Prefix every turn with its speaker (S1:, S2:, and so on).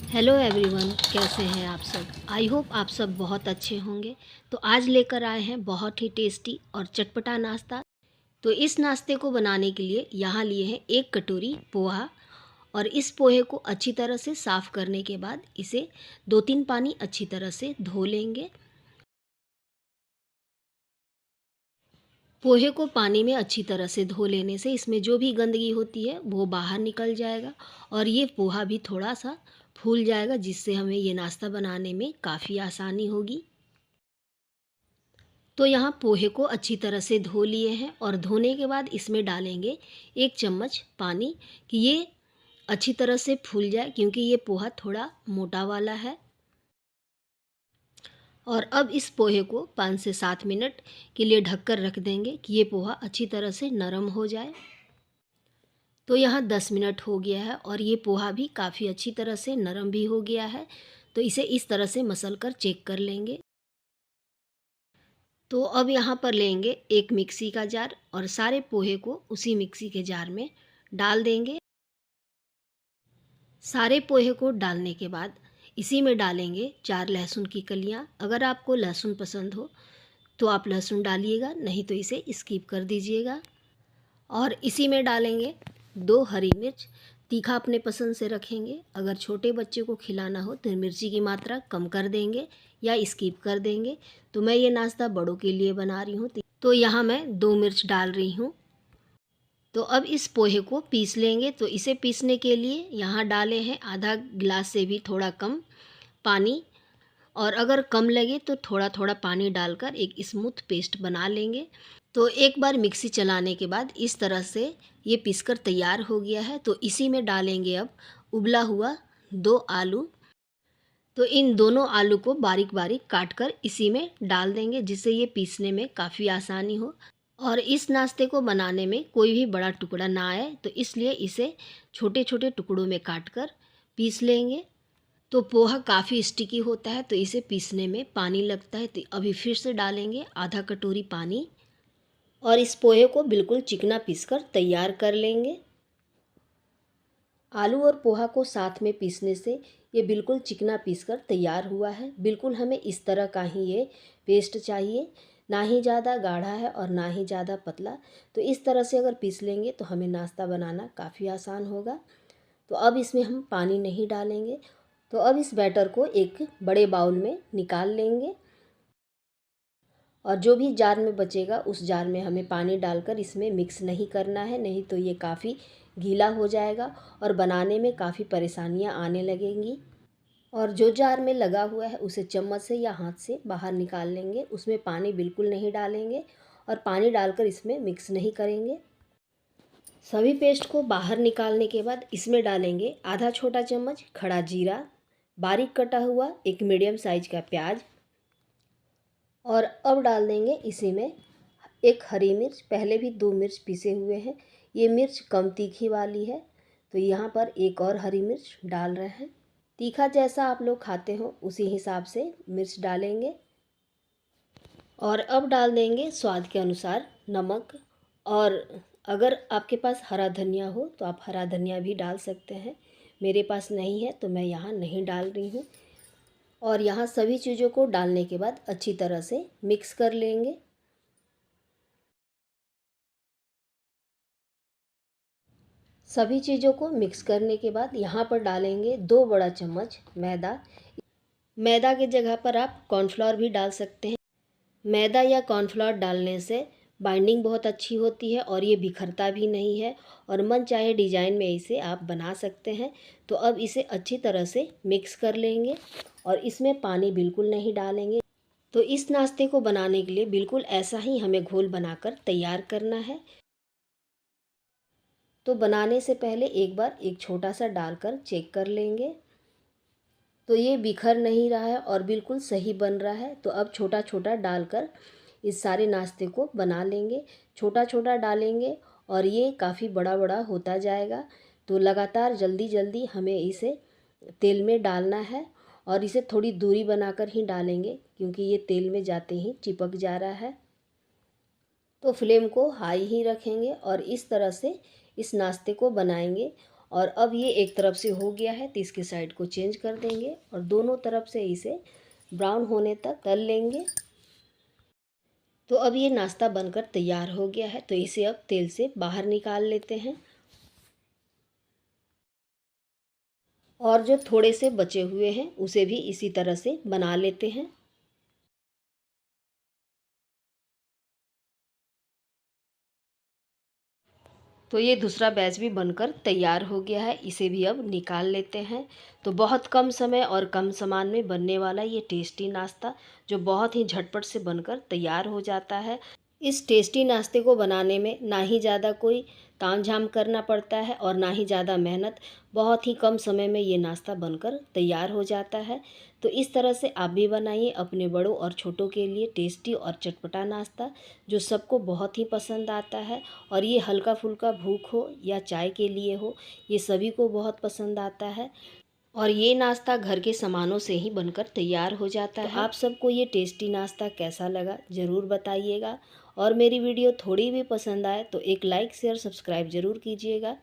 S1: Hello everyone, कैसे हैं आप सब। आई होप आप सब बहुत अच्छे होंगे। तो आज लेकर आए हैं बहुत ही टेस्टी और चटपटा नाश्ता। तो इस नाश्ते को बनाने के लिए यहाँ लिए हैं 1 कटोरी पोहा। और इस पोहे को अच्छी तरह से साफ़ करने के बाद इसे 2-3 पानी अच्छी तरह से धो लेंगे। पोहे को पानी में अच्छी तरह से धो लेने से इसमें जो भी गंदगी होती है वो बाहर निकल जाएगा और ये पोहा भी थोड़ा सा फूल जाएगा, जिससे हमें ये नाश्ता बनाने में काफ़ी आसानी होगी। तो यहाँ पोहे को अच्छी तरह से धो लिए हैं और धोने के बाद इसमें डालेंगे 1 चम्मच पानी कि ये अच्छी तरह से फूल जाए, क्योंकि ये पोहा थोड़ा मोटा वाला है। और अब इस पोहे को 5 से 7 मिनट के लिए ढककर रख देंगे कि ये पोहा अच्छी तरह से नरम हो जाए। तो यहाँ 10 मिनट हो गया है और ये पोहा भी काफ़ी अच्छी तरह से नरम भी हो गया है। तो इसे इस तरह से मसल कर चेक कर लेंगे। तो अब यहाँ पर लेंगे एक मिक्सी का जार और सारे पोहे को उसी मिक्सी के जार में डाल देंगे। सारे पोहे को डालने के बाद इसी में डालेंगे 4 लहसुन की कलियाँ। अगर आपको लहसुन पसंद हो तो आप लहसुन डालिएगा, नहीं तो इसे स्किप कर दीजिएगा। और इसी में डालेंगे 2 हरी मिर्च। तीखा अपने पसंद से रखेंगे। अगर छोटे बच्चे को खिलाना हो तो मिर्ची की मात्रा कम कर देंगे या स्किप कर देंगे। तो मैं ये नाश्ता बड़ों के लिए बना रही हूँ, तो यहाँ मैं 2 मिर्च डाल रही हूँ। तो अब इस पोहे को पीस लेंगे। तो इसे पीसने के लिए यहाँ डाले हैं आधा गिलास से भी थोड़ा कम पानी। और अगर कम लगे तो थोड़ा थोड़ा पानी डालकर एक स्मूथ पेस्ट बना लेंगे। तो एक बार मिक्सी चलाने के बाद इस तरह से ये पीसकर तैयार हो गया है। तो इसी में डालेंगे अब उबला हुआ 2 आलू। तो इन दोनों आलू को बारीक बारीक काट कर इसी में डाल देंगे, जिससे ये पीसने में काफ़ी आसानी हो और इस नाश्ते को बनाने में कोई भी बड़ा टुकड़ा ना आए। तो इसलिए इसे छोटे छोटे टुकड़ों में काट कर पीस लेंगे। तो पोहा काफ़ी स्टिकी होता है, तो इसे पीसने में पानी लगता है। तो अभी फिर से डालेंगे आधा कटोरी पानी और इस पोहे को बिल्कुल चिकना पीसकर तैयार कर लेंगे। आलू और पोहा को साथ में पीसने से ये बिल्कुल चिकना पीसकर तैयार हुआ है। बिल्कुल हमें इस तरह का ही ये पेस्ट चाहिए, ना ही ज़्यादा गाढ़ा है और ना ही ज़्यादा पतला। तो इस तरह से अगर पीस लेंगे तो हमें नाश्ता बनाना काफ़ी आसान होगा। तो अब इसमें हम पानी नहीं डालेंगे। तो अब इस बैटर को एक बड़े बाउल में निकाल लेंगे और जो भी जार में बचेगा उस जार में हमें पानी डालकर इसमें मिक्स नहीं करना है, नहीं तो ये काफ़ी गीला हो जाएगा और बनाने में काफ़ी परेशानियां आने लगेंगी। और जो जार में लगा हुआ है उसे चम्मच से या हाथ से बाहर निकाल लेंगे। उसमें पानी बिल्कुल नहीं डालेंगे और पानी डालकर इसमें मिक्स नहीं करेंगे। सभी पेस्ट को बाहर निकालने के बाद इसमें डालेंगे आधा छोटा चम्मच खड़ा जीरा, बारीक कटा हुआ एक मीडियम साइज का प्याज। और अब डाल देंगे इसी में एक हरी मिर्च। पहले भी 2 मिर्च पीसे हुए हैं। ये मिर्च कम तीखी वाली है, तो यहाँ पर एक और हरी मिर्च डाल रहे हैं। तीखा जैसा आप लोग खाते हो उसी हिसाब से मिर्च डालेंगे। और अब डाल देंगे स्वाद के अनुसार नमक। और अगर आपके पास हरा धनिया हो तो आप हरा धनिया भी डाल सकते हैं। मेरे पास नहीं है तो मैं यहाँ नहीं डाल रही हूँ। और यहाँ सभी चीज़ों को डालने के बाद अच्छी तरह से मिक्स कर लेंगे। सभी चीज़ों को मिक्स करने के बाद यहाँ पर डालेंगे 2 बड़ा चम्मच मैदा। मैदा की जगह पर आप कॉर्नफ्लोर भी डाल सकते हैं। मैदा या कॉर्नफ्लोर डालने से बाइंडिंग बहुत अच्छी होती है और ये बिखरता भी नहीं है और मन चाहे डिज़ाइन में इसे आप बना सकते हैं। तो अब इसे अच्छी तरह से मिक्स कर लेंगे और इसमें पानी बिल्कुल नहीं डालेंगे। तो इस नाश्ते को बनाने के लिए बिल्कुल ऐसा ही हमें घोल बनाकर तैयार करना है। तो बनाने से पहले एक बार एक छोटा सा डालकर चेक कर लेंगे। तो ये बिखर नहीं रहा है और बिल्कुल सही बन रहा है। तो अब छोटा छोटा डालकर इस सारे नाश्ते को बना लेंगे। छोटा छोटा डालेंगे और ये काफ़ी बड़ा बड़ा होता जाएगा। तो लगातार जल्दी जल्दी हमें इसे तेल में डालना है और इसे थोड़ी दूरी बनाकर ही डालेंगे, क्योंकि ये तेल में जाते ही चिपक जा रहा है। तो फ्लेम को हाई ही रखेंगे और इस तरह से इस नाश्ते को बनाएंगे। और अब ये एक तरफ से हो गया है तो इसके साइड को चेंज कर देंगे और दोनों तरफ से इसे ब्राउन होने तक तल लेंगे। तो अब ये नाश्ता बनकर तैयार हो गया है, तो इसे अब तेल से बाहर निकाल लेते हैं। और जो थोड़े से बचे हुए हैं उसे भी इसी तरह से बना लेते हैं। तो ये दूसरा बैच भी बनकर तैयार हो गया है, इसे भी अब निकाल लेते हैं। तो बहुत कम समय और कम सामान में बनने वाला ये टेस्टी नाश्ता जो बहुत ही झटपट से बनकर तैयार हो जाता है। इस टेस्टी नाश्ते को बनाने में ना ही ज़्यादा कोई तामझाम करना पड़ता है और ना ही ज़्यादा मेहनत, बहुत ही कम समय में ये नाश्ता बनकर तैयार हो जाता है। तो इस तरह से आप भी बनाइए अपने बड़ों और छोटों के लिए टेस्टी और चटपटा नाश्ता जो सबको बहुत ही पसंद आता है। और ये हल्का फुल्का भूख हो या चाय के लिए हो, ये सभी को बहुत पसंद आता है। और ये नाश्ता घर के सामानों से ही बनकर तैयार हो जाता है। तो आप सबको ये टेस्टी नाश्ता कैसा लगा ज़रूर बताइएगा। और मेरी वीडियो थोड़ी भी पसंद आए तो एक लाइक शेयर सब्सक्राइब ज़रूर कीजिएगा।